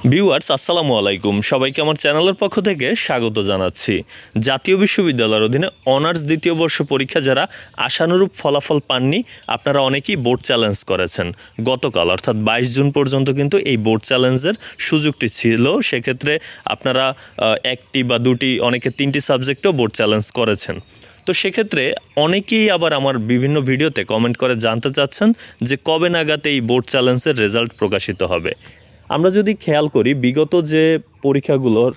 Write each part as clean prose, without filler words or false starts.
Viewers আসসালামু আলাইকুম, সবাইকে আমার চ্যানেলের পক্ষ থেকে স্বাগত জানাচ্ছি। জাতীয় বিশ্ববিদ্যালয়ের অধীনে অনার্স দ্বিতীয় বর্ষ পরীক্ষা যারা আশানুরূপ ফলাফল পাননি, আপনারা অনেকেই বোর্ড চ্যালেঞ্জ করেছেন। গতকাল অর্থাৎ 22 জুন পর্যন্ত কিন্তু এই বোর্ড চ্যালেঞ্জের সুযোগটি ছিল। সেক্ষেত্রে আপনারা একটি বা দুটি, অনেকে 3টি সাবজেক্টেও বোর্ড চ্যালেঞ্জ করেছেন। তো সেক্ষেত্রে অনেকেই আবার আমার বিভিন্ন ভিডিওতে কমেন্ট করে জানতে চাচ্ছেন যে কবে নাগাদ এই বোর্ড চ্যালেঞ্জের রেজাল্ট প্রকাশিত হবে। আমরা যদি খেয়াল করি, বিগত যে পরীক্ষাগুলোর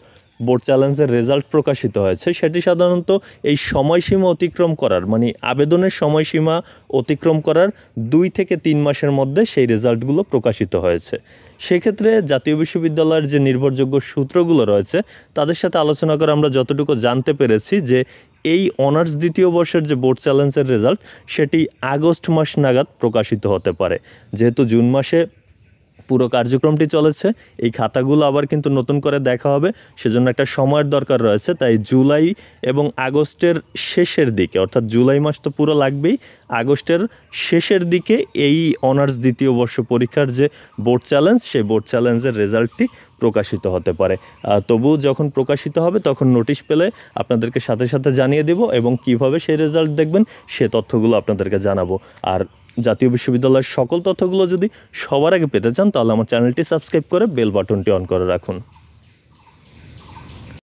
বোর্ড চ্যালেঞ্জের রেজাল্ট প্রকাশিত হয়েছে সেটি সাধারণত এই সময়সীমা অতিক্রম করার, মানে আবেদনের সময়সীমা অতিক্রম করার 2 থেকে 3 মাসের মধ্যে সেই রেজাল্টগুলো প্রকাশিত হয়েছে। সেক্ষেত্রে জাতীয় বিশ্ববিদ্যালয়ের যে নির্ভরযোগ্য সূত্রগুলো রয়েছে তাদের সাথে আলোচনা করে আমরা যতটুকু জানতে পেরেছি যে এই অনার্স দ্বিতীয় বর্ষের যে বোর্ড চ্যালেঞ্জের রেজাল্ট সেটি আগস্ট মাস নাগাদ প্রকাশিত হতে পারে। যেহেতু জুন মাসে পুরো কার্যক্রমটি চলেছে, এই খাতাগুলো আবার কিন্তু নতুন করে দেখা হবে, সেজন্য একটা সময়ের দরকার রয়েছে। তাই জুলাই এবং আগস্টের শেষের দিকে, অর্থাৎ জুলাই মাস তো পুরো লাগবেই, আগস্টের শেষের দিকে এই অনার্স দ্বিতীয় বর্ষ পরীক্ষার যে বোর্ড চ্যালেঞ্জ, সেই বোর্ড চ্যালেঞ্জের রেজাল্টটি প্রকাশিত হতে পারে। তবুও যখন প্রকাশিত হবে তখন নোটিশ পেলে আপনাদেরকে সাথে সাথে জানিয়ে দেব এবং কিভাবে সেই রেজাল্ট দেখবেন সে তথ্যগুলো আপনাদেরকে জানাবো। আর জাতীয় বিশ্ববিদ্যালয়ের সকল তথ্যগুলো যদি সবার আগে পেতে চান তাহলে আমার চ্যানেলটি সাবস্ক্রাইব করে বেল বাটনটি অন করে রাখুন।